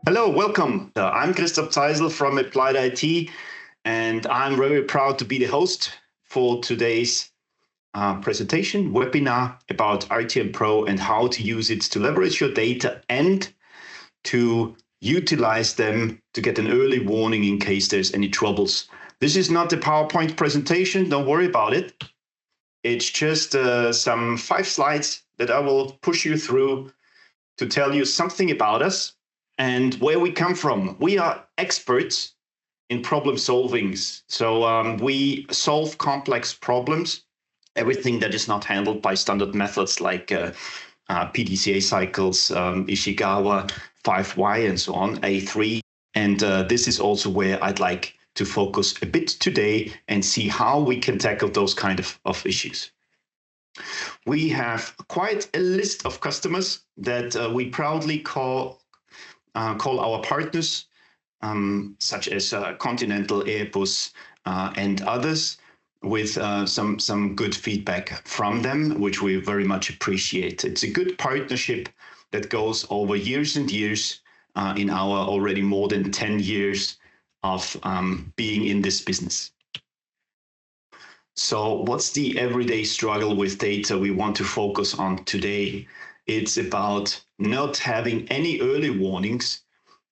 Hello, welcome. I'm Christoph Zeihsel from Applied IT, and I'm very proud to be the host for today's presentation webinar about RTM Pro and how to use it to leverage your data and to utilize them to get an early warning in case there's any troubles. This is not a PowerPoint presentation, don't worry about it. It's just some 5 slides that I will push you through to tell you something about us and where we come from. We are experts in problem solving. So we solve complex problems, everything that is not handled by standard methods like PDCA cycles, Ishikawa, 5Y, and so on, A3. And this is also where I'd like to focus a bit today and see how we can tackle those kind of issues. We have quite a list of customers that we proudly call our partners, such as Continental, Airbus, and others, with some good feedback from them, which we very much appreciate. It's a good partnership that goes over years and years in our already more than 10 years of being in this business. So what's the everyday struggle with data we want to focus on today? It's about not having any early warnings,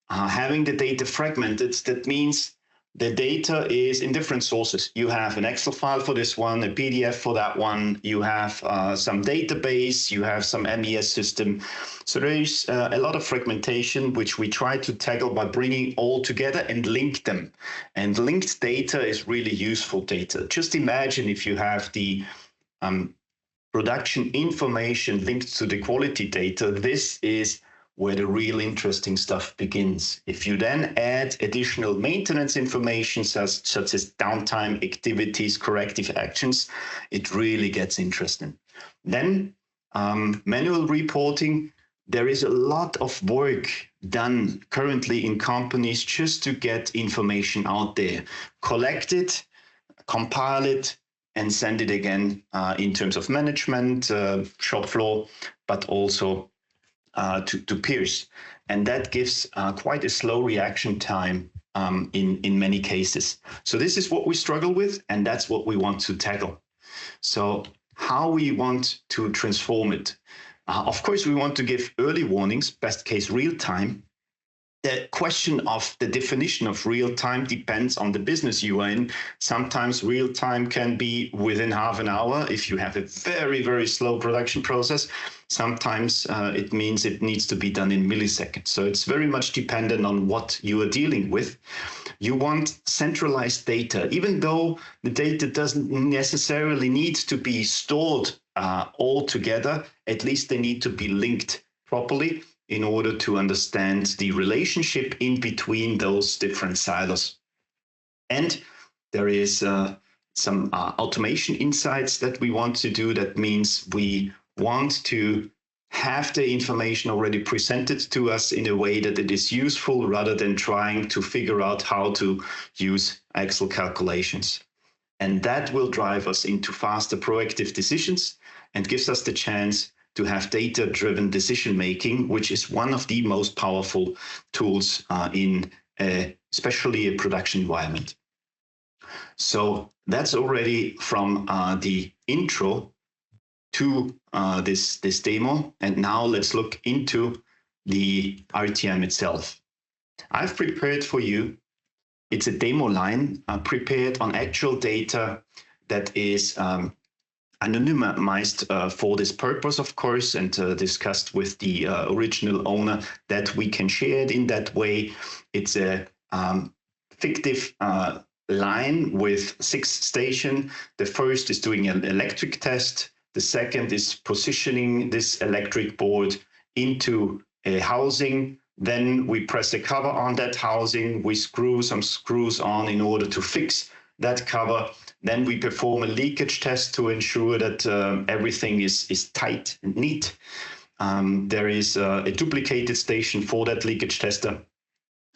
having the data fragmented. That means the data is in different sources. You have an Excel file for this one, a PDF for that one. You have some database, you have some MES system. So there is a lot of fragmentation, which we try to tackle by bringing all together and link them. And linked data is really useful data. Just imagine if you have the production information linked to the quality data. This is where the real interesting stuff begins. If you then add additional maintenance information such as downtime activities, corrective actions, it really gets interesting. Then manual reporting. There is a lot of work done currently in companies just to get information out there, collect it, compile it, and send it again in terms of management, shop floor, but also to peers. And that gives quite a slow reaction time in many cases. So this is what we struggle with, and that's what we want to tackle. So how we want to transform it. Of course, we want to give early warnings, best case real time. The question of the definition of real time depends on the business you are in. Sometimes real time can be within half an hour if you have a very, very slow production process. Sometimes it means it needs to be done in milliseconds. So it's very much dependent on what you are dealing with. You want centralized data, even though the data doesn't necessarily need to be stored all together. At least they need to be linked properly in order to understand the relationship in between those different silos. And there is some automation insights that we want to do. That means we want to have the information already presented to us in a way that it is useful rather than trying to figure out how to use Excel calculations. And that will drive us into faster proactive decisions and gives us the chance to have data-driven decision-making, which is one of the most powerful tools in especially a production environment. So that's already from the intro to this demo. And now let's look into the RTM itself. I've prepared for you, it's a demo line prepared on actual data that is anonymized for this purpose, of course, and discussed with the original owner that we can share it in that way. It's a fictive line with 6 stations. The first is doing an electric test. The second is positioning this electric board into a housing. Then we press a cover on that housing. We screw some screws on in order to fix that cover. Then we perform a leakage test to ensure that everything is tight and neat. There is a duplicated station for that leakage tester.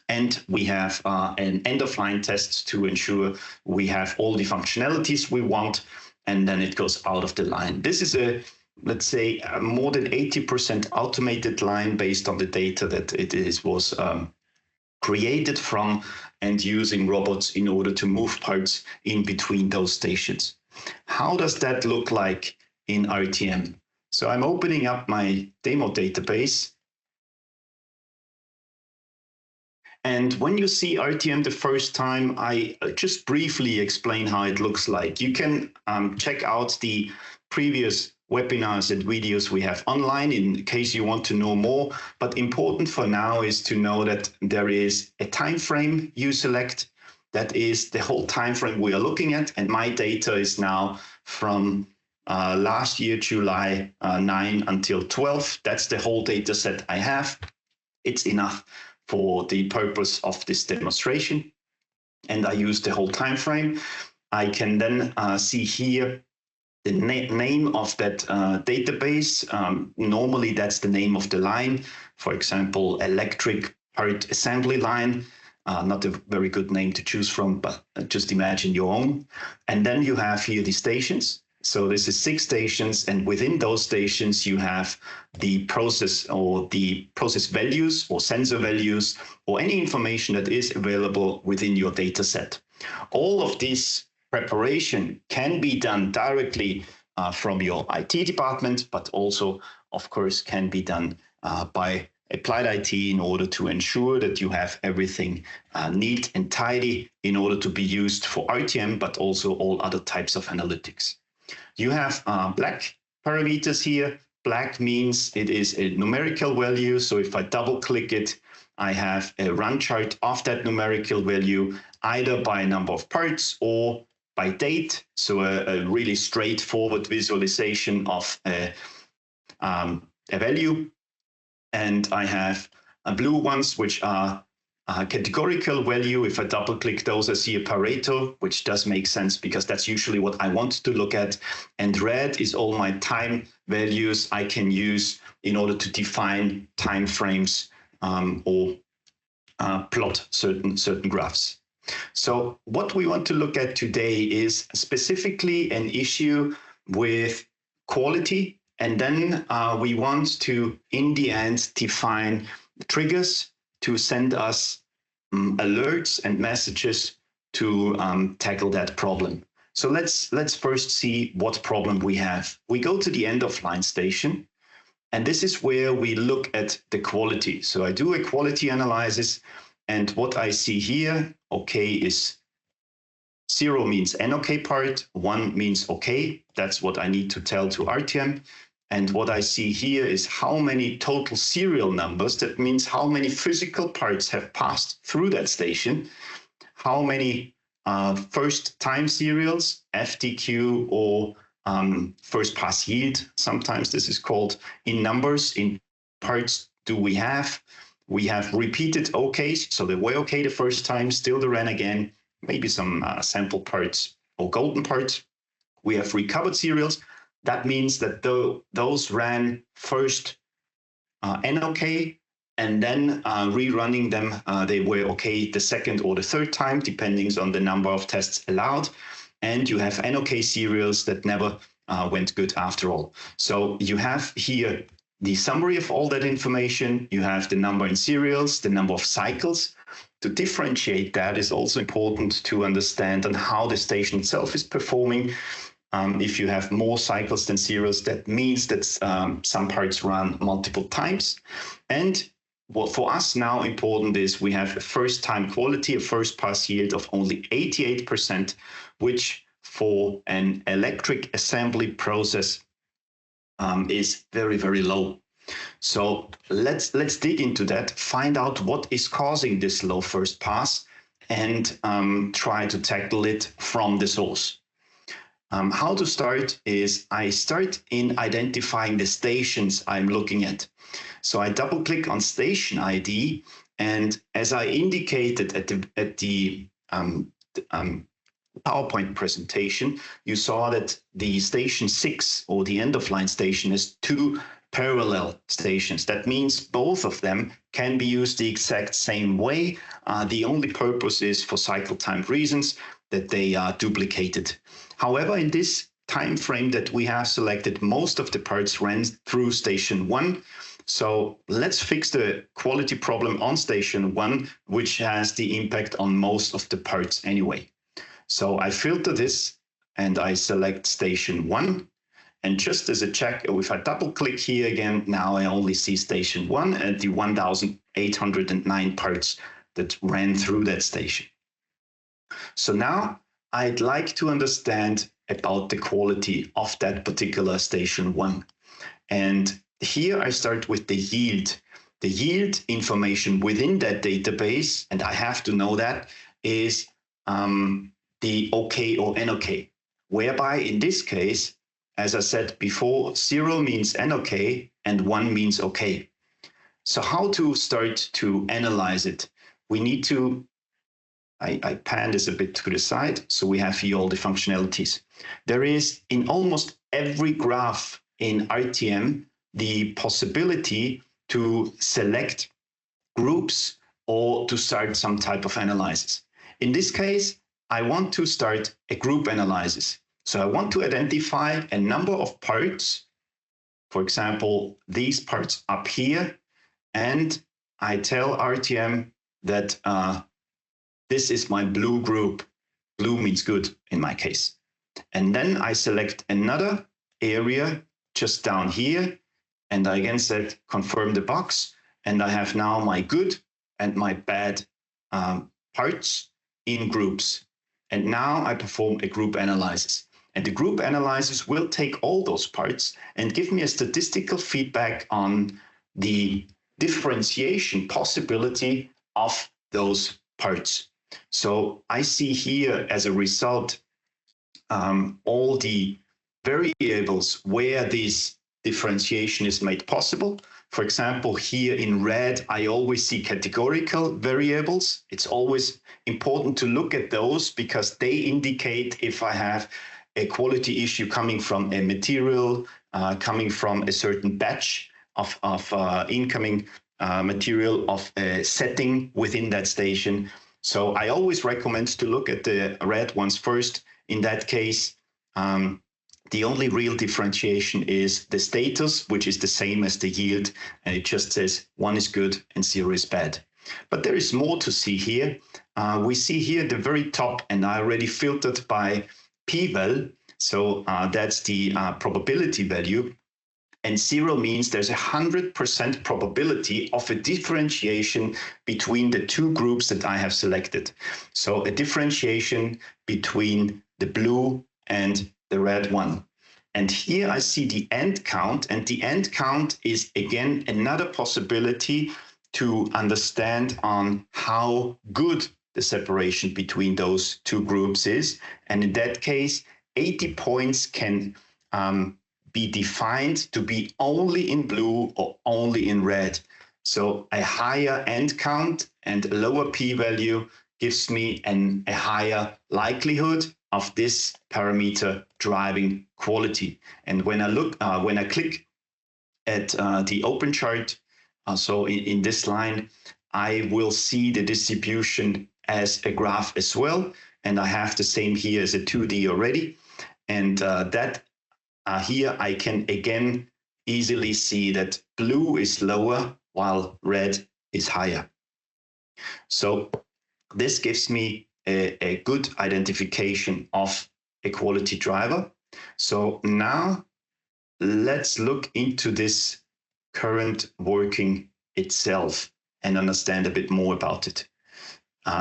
And we have an end-of-line test to ensure we have all the functionalities we want, and then it goes out of the line. This is a, let's say, more than 80% automated line based on the data that was created from and using robots in order to move parts in between those stations. How does that look like in RTM? So I'm opening up my demo database. And when you see RTM the first time, I just briefly explain how it looks like. You can check out the previous webinars and videos we have online in case you want to know more. But important for now is to know that there is a time frame you select. That is the whole time frame we are looking at. And my data is now from last year, July 9 until 12. That's the whole data set I have. It's enough for the purpose of this demonstration. And I use the whole time frame. I can then see here the name of that database. Normally, that's the name of the line. For example, electric part assembly line. Not a very good name to choose from, but just imagine your own. And then you have here the stations. So this is 6 stations, and within those stations, you have the process or the process values or sensor values or any information that is available within your data set. All of this preparation can be done directly from your IT department, but also, of course, can be done by applied IT in order to ensure that you have everything neat and tidy in order to be used for RTM, but also all other types of analytics. You have black parameters here. Black means it is a numerical value. So if I double click it, I have a run chart of that numerical value, either by number of parts or by date. So a really straightforward visualization of a value. And I have blue ones, which are categorical value. If I double click those, I see a Pareto, which does make sense because that's usually what I want to look at. And red is all my time values I can use in order to define time frames or plot certain graphs. So what we want to look at today is specifically an issue with quality. And then we want to, in the end, define triggers to send us alerts and messages to tackle that problem. So let's first see what problem we have. We go to the end of line station, and this is where we look at the quality. So I do a quality analysis, and what I see here, okay, is 0 means NOK part, 1 means okay. That's what I need to tell to RTM. And what I see here is how many total serial numbers, that means how many physical parts have passed through that station, how many first time serials, FTQ, or first pass yield, sometimes this is called, in numbers, in parts do we have. We have repeated OKs, so they were okay the first time, still they ran again, maybe some sample parts or golden parts. We have recovered serials. That means that those ran first NOK, and then rerunning them, they were okay the second or the third time, depending on the number of tests allowed. And you have NOK serials that never went good after all. So you have here the summary of all that information. You have the number in serials, the number of cycles. To differentiate that is also important to understand on how the station itself is performing. If you have more cycles than serials, that means that some parts run multiple times. And what for us now important is we have a first time quality, a first pass yield of only 88%, which for an electric assembly process is very, very low. So let's dig into that, find out what is causing this low first pass, and try to tackle it from the source. How to start is I start in identifying the stations I'm looking at. So I double click on station ID, and as I indicated at the PowerPoint presentation, you saw that the station 6 or the end of line station is 2 parallel stations. That means both of them can be used the exact same way. The only purpose is for cycle time reasons that they are duplicated. However, in this time frame that we have selected, most of the parts ran through station 1, So let's fix the quality problem on station 1, which has the impact on most of the parts anyway. So I filter this and I select station 1. And just as a check, if I double click here again, now I only see station 1 and the 1,809 parts that ran through that station. So now I'd like to understand about the quality of that particular station 1. And here I start with the yield. The yield information within that database, and I have to know that, is the OK or NOK, whereby in this case, as I said before, 0 means NOK and 1 means OK. So how to start to analyze it? We need to, I pan this a bit to the side, so we have here all the functionalities. There is in almost every graph in RTM the possibility to select groups or to start some type of analysis. In this case, I want to start a group analysis. So I want to identify a number of parts, for example, these parts up here, and I tell RTM that this is my blue group. Blue means good in my case. And then I select another area just down here, and I again said confirm the box, and I have now my good and my bad parts in groups. And now I perform a group analysis. And the group analysis will take all those parts and give me a statistical feedback on the differentiation possibility of those parts. So I see here as a result all the variables where this differentiation is made possible. For example, here in red, I always see categorical variables. It's always important to look at those because they indicate if I have a quality issue coming from a material, coming from a certain batch of incoming material of a setting within that station. So I always recommend to look at the red ones first. In that case, the only real differentiation is the status, which is the same as the yield, and it just says 1 is good and 0 is bad. But there is more to see here. We see here at the very top, and I already filtered by p-val, so that's the probability value. And 0 means there's 100% probability of a differentiation between the two groups that I have selected. So a differentiation between the blue and the red one. And here I see the end count, and the end count is again another possibility to understand on how good the separation between those two groups is. And in that case, 80 points can be defined to be only in blue or only in red. So a higher end count and a lower p-value gives me a higher likelihood of this parameter driving quality. And when I click at the open chart, so in this line, I will see the distribution as a graph as well. And I have the same here as a 2D already. And here I can again easily see that blue is lower while red is higher. So this gives me a good identification of a quality driver. So now let's look into this current working itself and understand a bit more about it.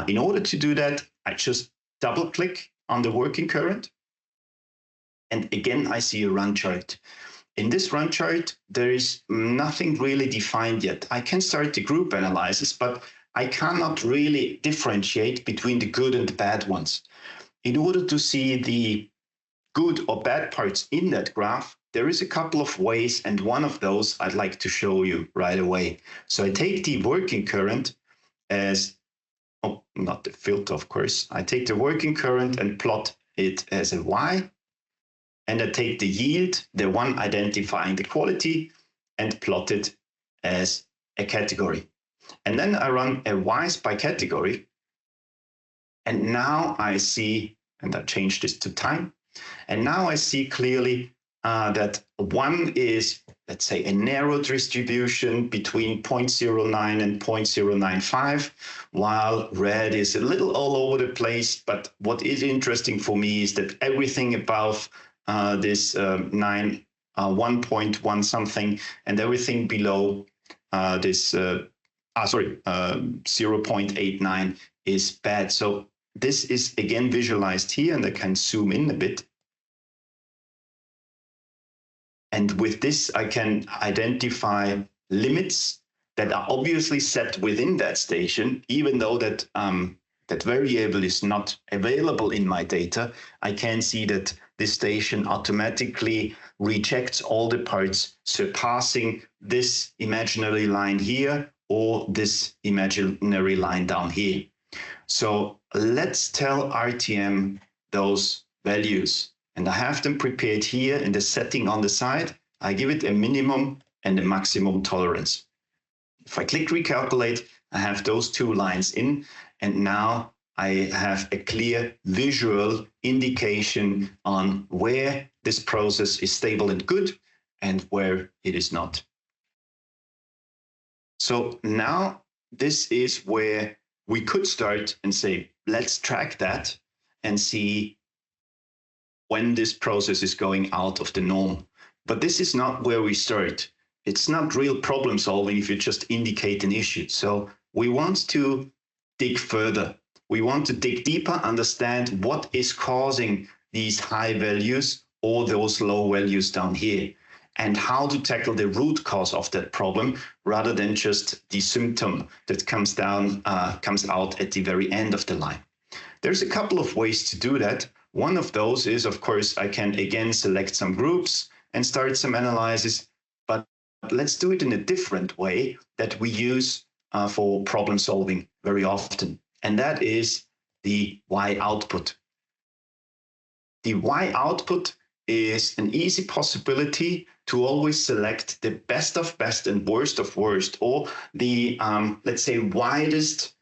In order to do that, I just double click on the working current. And again, I see a run chart. In this run chart, there is nothing really defined yet. I can start the group analysis, but I cannot really differentiate between the good and the bad ones. In order to see the good or bad parts in that graph, there is a couple of ways, and one of those I'd like to show you right away. So I take the working current as, oh, not the filter, of course. I take the working current and plot it as a Y. And I take the yield, the one identifying the quality, and plot it as a category. And then I run a Ys by category. And now I see, and I change this to time. And now I see clearly that one is, let's say, a narrow distribution between 0.09 and 0.095, while red is a little all over the place. But what is interesting for me is that everything above this 1.1 something and everything below this 0.89 is bad. So this is again visualized here, and I can zoom in a bit. And with this, I can identify limits that are obviously set within that station, even though that that variable is not available in my data. I can see that this station automatically rejects all the parts surpassing this imaginary line here or this imaginary line down here. So let's tell RTM those values. And I have them prepared here in the setting on the side. I give it a minimum and a maximum tolerance. If I click recalculate, I have those two lines in, and now I have a clear visual indication on where this process is stable and good and where it is not. So now this is where we could start and say, let's track that and see when this process is going out of the norm. But this is not where we start. It's not real problem solving if you just indicate an issue. So we want to dig further. We want to dig deeper, understand what is causing these high values or those low values down here, and how to tackle the root cause of that problem rather than just the symptom that comes out at the very end of the line. There's a couple of ways to do that. One of those is, of course, I can again select some groups and start some analysis, but let's do it in a different way that we use for problem solving very often. And that is the Y output. The Y output is an easy possibility to always select the best of best and worst of worst, or the, let's say, widest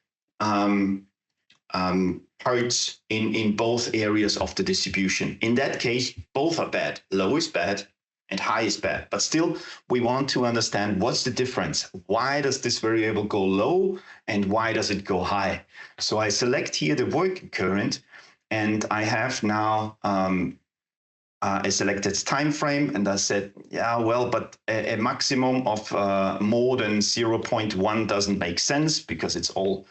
parts in both areas of the distribution. In that case, both are bad. Low is bad and high is bad. But still, we want to understand what's the difference. Why does this variable go low and why does it go high? So I select here the working current, and I have now a selected time frame, and I said, yeah, well, but a maximum of more than 0.1 doesn't make sense because it's all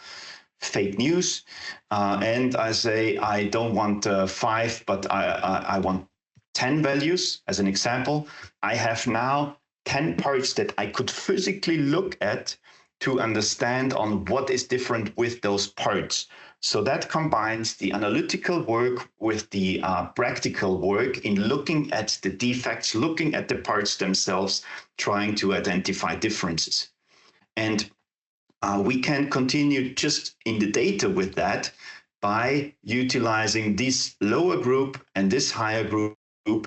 fake news. And I say, I don't want 5, but I want 10 values as an example. I have now 10 parts that I could physically look at to understand on what is different with those parts. So that combines the analytical work with the practical work in looking at the defects, looking at the parts themselves, trying to identify differences. And we can continue just in the data with that by utilizing this lower group and this higher group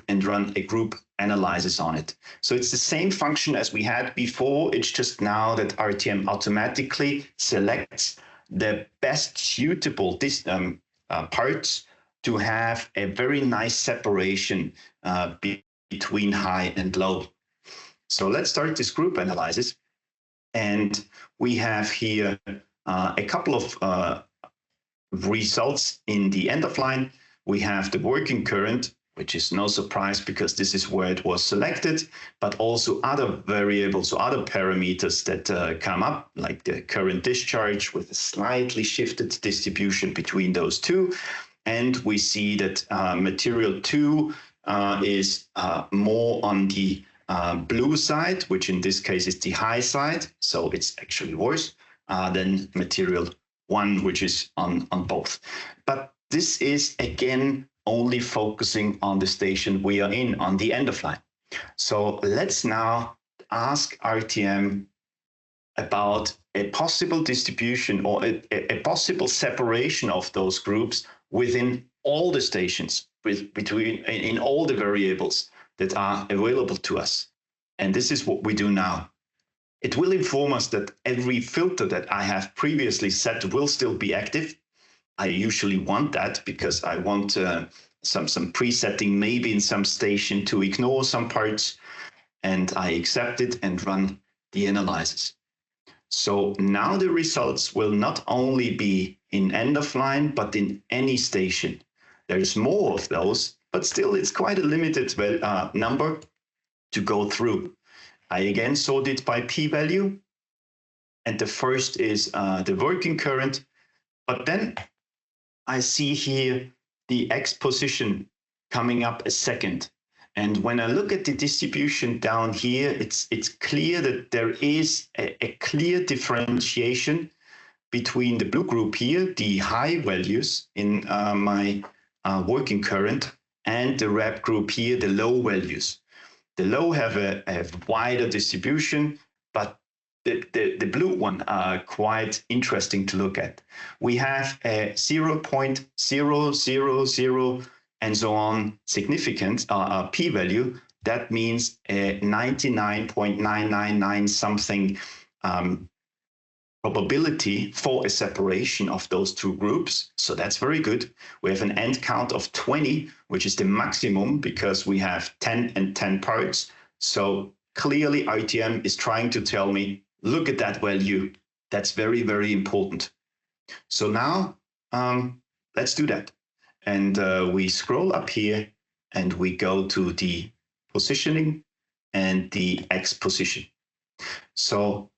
and run a group analysis on it. So it's the same function as we had before. It's just now that RTM automatically selects the best suitable parts to have a very nice separation between high and low. So let's start this group analysis. And we have here a couple of results in the end of line. We have the working current, which is no surprise because this is where it was selected, but also other variables or other parameters that come up, like the current discharge with a slightly shifted distribution between those two. And we see that material 2 is more on the blue side, which in this case is the high side. So it's actually worse than material 1, which is on both. But this is, again, only focusing on the station we are in, on the end of line. So let's now ask RTM about a possible distribution or a possible separation of those groups within all the stations, in all the variables that are available to us. And this is what we do now. It will inform us that every filter that I have previously set will still be active. I usually want that because I want some presetting, maybe in some station to ignore some parts, and I accept it and run the analysis. So now the results will not only be in end of line, but in any station. There's more of those, but still it's quite a limited number to go through. I again sort it by p-value, and the first is the working current, but then I see here the X position coming up a second. And when I look at the distribution down here, it's clear that there is a clear differentiation between the blue group here, the high values in my working current, and the red group here, the low values. The low have a wider distribution, but the blue one are quite interesting to look at. We have a 0.000 and so on significance, p-value. That means a 99.999 something probability for a separation of those two groups. So that's very good. We have an end count of 20, which is the maximum because we have 10 and 10 parts. So clearly RTM is trying to tell me, look at that value. That's very, very important. So now let's do that. And we scroll up here and we go to the positioning and the X position. So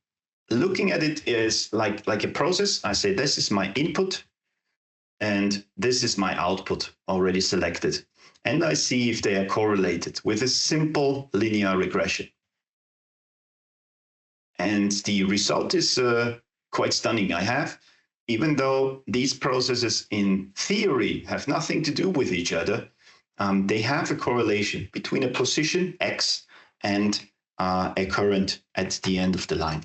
looking at it is like a process. I say this is my input and this is my output already selected. And I see if they are correlated with a simple linear regression. And the result is quite stunning. I have, even though these processes in theory have nothing to do with each other, they have a correlation between a position X and a current at the end of the line.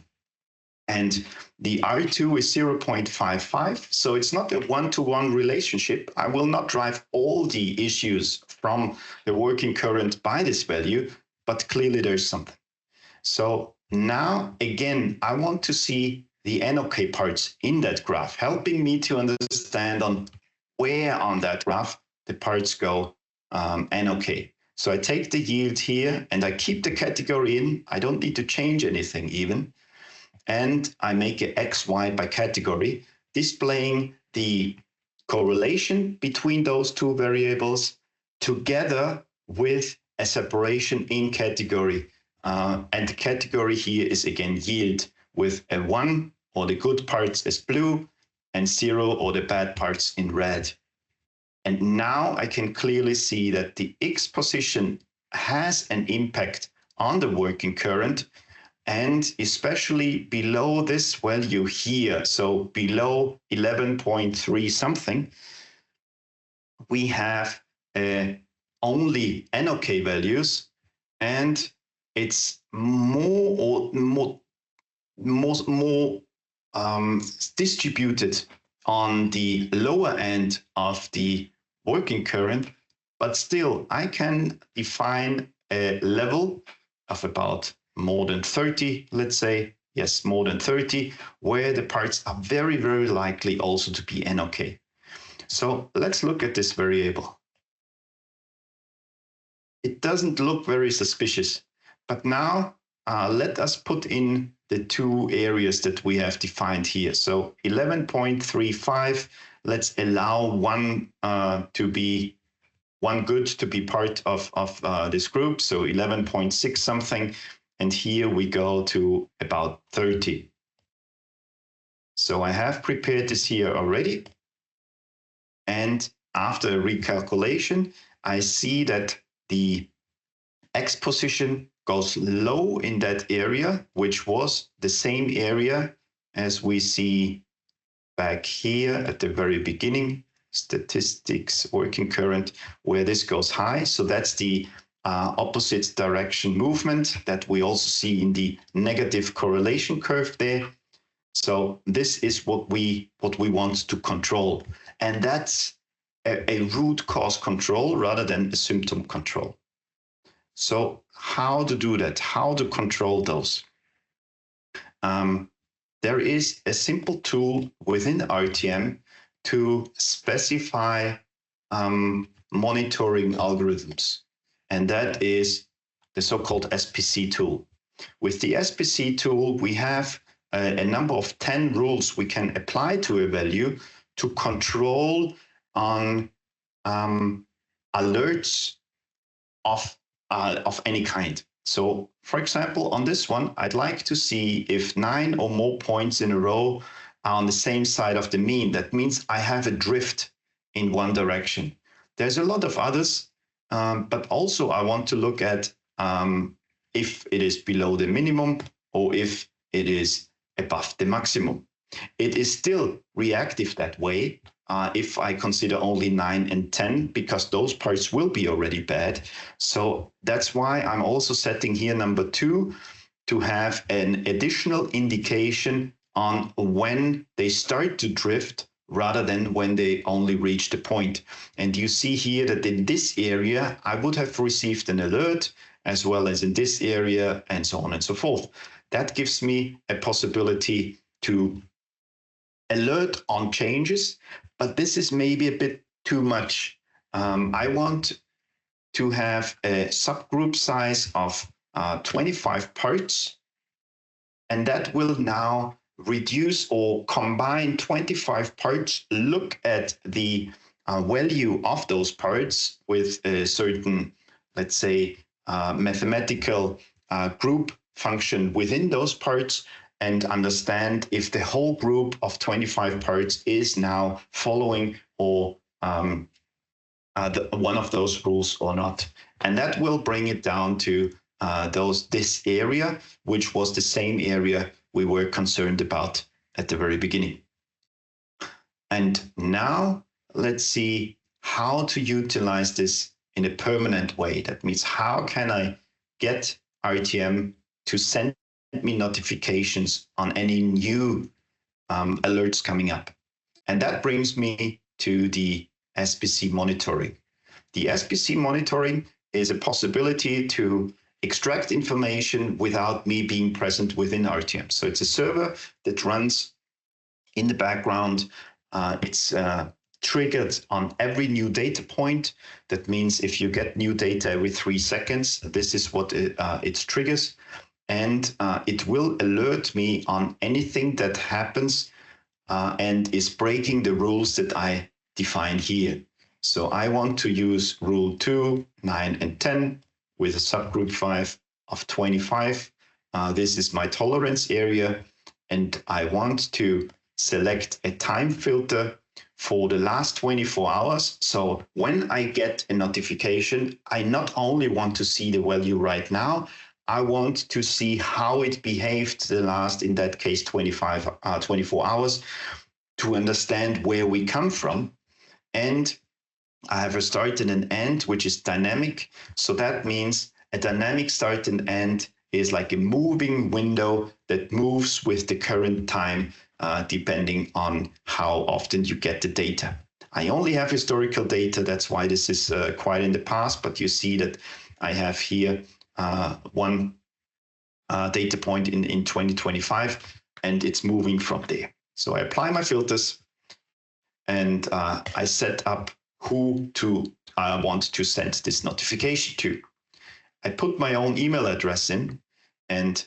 And the R2 is 0.55, so it's not a one-to-one relationship. I will not drive all the issues from the working current by this value, but clearly there's something. So now, again, I want to see the NOK parts in that graph, helping me to understand on where on that graph the parts go NOK. So I take the yield here and I keep the category in. I don't need to change anything even. And I make a XY by category, displaying the correlation between those two variables together with a separation in category. And the category here is again yield with a 1 or the good parts as blue and 0 or the bad parts in red. And now I can clearly see that the X position has an impact on the working current, and especially below this value here, so below 11.3 something, we have only NOK values, and it's more distributed on the lower end of the working current, but still I can define a level of about more than 30, let's say, yes, more than 30, where the parts are very, very likely also to be NOK. So let's look at this variable. It doesn't look very suspicious, but now let us put in the two areas that we have defined here. So 11.35, let's allow one good to be part of this group, so 11.6 something. And here we go to about 30. So I have prepared this here already. And after recalculation, I see that the X position goes low in that area, which was the same area as we see back here at the very beginning, statistics, working current, where this goes high. So that's the opposite direction movement that we also see in the negative correlation curve there. So this is what we want to control. And that's a root cause control rather than a symptom control. So how to do that? How to control those? There is a simple tool within RTM to specify monitoring algorithms, and that is the so-called SPC tool. With the SPC tool, we have a number of 10 rules we can apply to a value to control on alerts of any kind. So, for example, on this one, I'd like to see if 9 or more points in a row are on the same side of the mean. That means I have a drift in one direction. There's a lot of others, but also I want to look at if it is below the minimum or if it is above the maximum. It is still reactive that way if I consider only 9 and 10, because those parts will be already bad. So that's why I'm also setting here number 2 to have an additional indication on when they start to drift rather than when they only reach the point. And you see here that in this area, I would have received an alert, as well as in this area, and so on and so forth. That gives me a possibility to alert on changes, but this is maybe a bit too much. I want to have a subgroup size of 25 parts, and that will now reduce or combine 25 parts, look at the value of those parts with a certain, let's say, mathematical group function within those parts, and understand if the whole group of 25 parts is now following or one of those rules or not. And that will bring it down to this area, which was the same area we were concerned about at the very beginning. And now let's see how to utilize this in a permanent way. That means, how can I get RTM to send me notifications on any new alerts coming up? And that brings me to the SPC monitoring. The SPC monitoring is a possibility to extract information without me being present within RTM. So it's a server that runs in the background. It's triggered on every new data point. That means if you get new data every 3 seconds, this is what it triggers. And it will alert me on anything that happens and is breaking the rules that I define here. So I want to use rule 2, 9, and 10 with a subgroup 5 of 25. This is my tolerance area, and I want to select a time filter for the last 24 hours. So when I get a notification, I not only want to see the value right now, I want to see how it behaved the last, in that case, 24 hours, to understand where we come from. And I have a start and an end, which is dynamic. So that means a dynamic start and end is like a moving window that moves with the current time, depending on how often you get the data. I only have historical data. That's why this is quite in the past, but you see that I have here one data point in 2025, and it's moving from there. So I apply my filters, and I set up who I want to send this notification to. I put my own email address in, and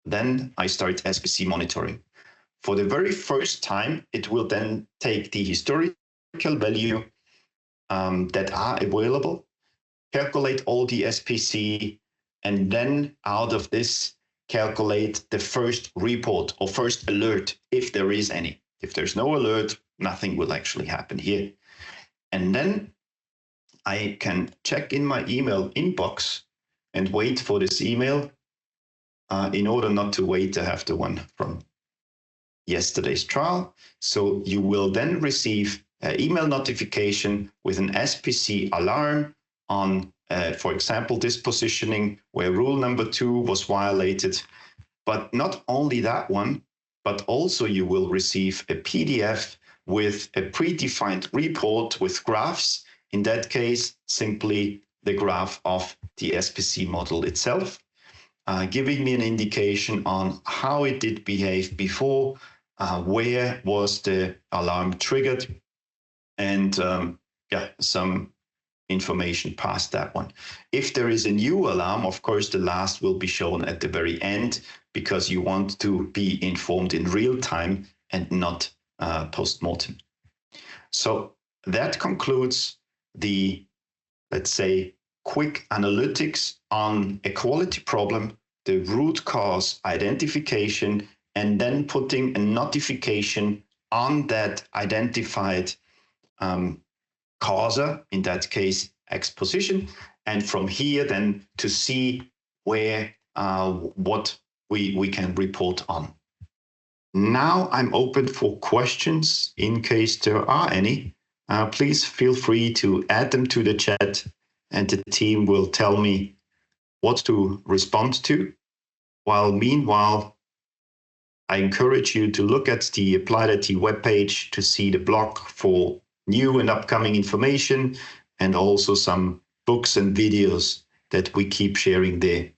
then I start SPC monitoring. For the very first time, it will then take the historical value that are available, calculate all the SPC, and then out of this, calculate the first report or first alert, if there is any. If there's no alert, nothing will actually happen here. And then I can check in my email inbox and wait for this email in order not to wait to have the one from yesterday's trial. So you will then receive an email notification with an SPC alarm on, for example, this positioning where rule number 2 was violated. But not only that one, but also you will receive a PDF with a predefined report with graphs. In that case, simply the graph of the SPC model itself, giving me an indication on how it did behave before, where was the alarm triggered, and some information past that one. If there is a new alarm, of course, the last will be shown at the very end, because you want to be informed in real time and not post-mortem. So that concludes the, let's say, quick analytics on a quality problem, the root cause identification, and then putting a notification on that identified causa, in that case, exposition. And from here, then to see where, what we can report on. Now I'm open for questions in case there are any. Please feel free to add them to the chat, and the team will tell me what to respond to. Meanwhile, I encourage you to look at the Applied IT webpage to see the blog for new and upcoming information, and also some books and videos that we keep sharing there.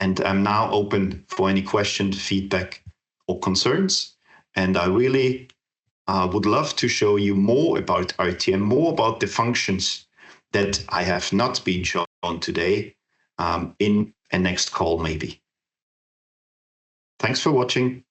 And I'm now open for any questions, feedback, or concerns. And I really would love to show you more about RTM, more about the functions that I have not been shown today in a next call maybe. Thanks for watching.